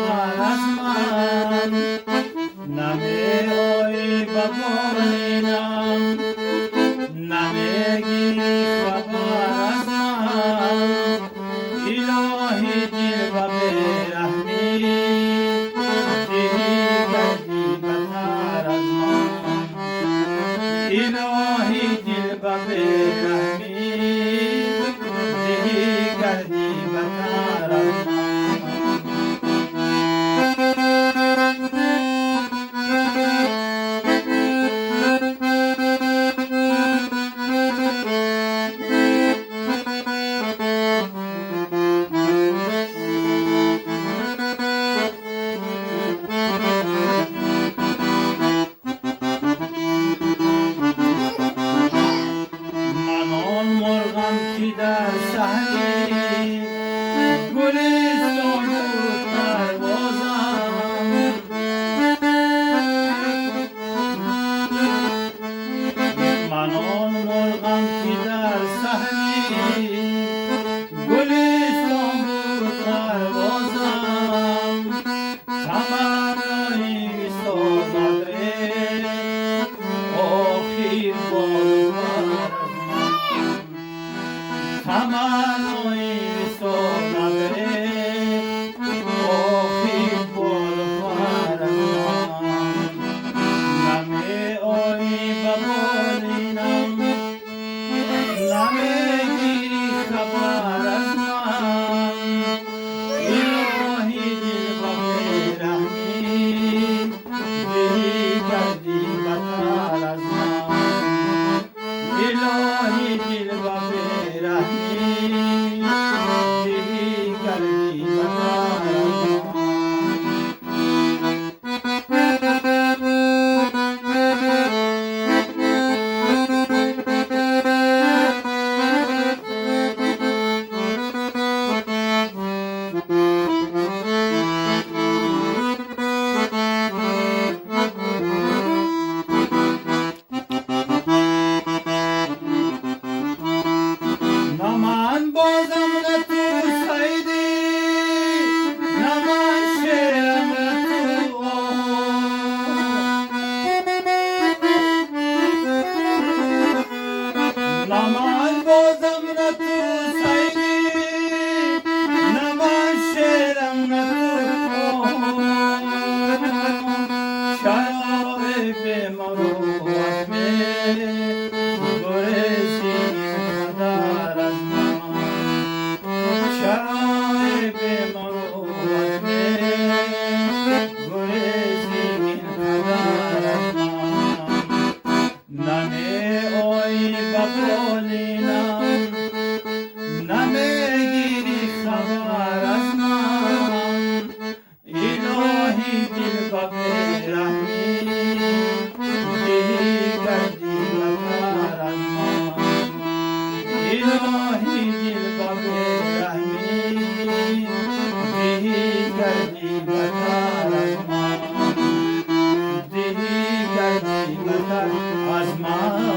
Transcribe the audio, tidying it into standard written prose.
خبر از من، نمی‌آیی به بالینم، نمیگیری خبر از من. الهی دل و بیرحمی، دلی کردی بتر از من. الهی دل و بیرحمی، دلی کردی بتر از من. در صحنی گلستان بود پروازم، من آن مرغم که در صحنی گلستان بود پروازم. تمنایی سازد ره آخر بار، تمنایی سازد ره آخر بار. نمی‌آیی به بالینم، نمیگیری خبر از من. الهی دل و بیرحمی، دلی کردی بتر از من. الهی دل و بیرحمی، دلی کردی بتر از من. نه من بازم نه تو سیدی، نه من شیرم نه تو آه. نه من بازم نه تو سیدی، نه من شیرم نه تو آه. شراب مروت می گریزی خبر از من. شراب مروت می گریزی خبر از من. نمی‌آیی به بالینم، نمیگیری خبر از من. الهی دل و بیرحمی، دلی کردی بتر از من. الهی دل و بیرحمی، دلی کردی بتر از من. دلی کردی بتر از من.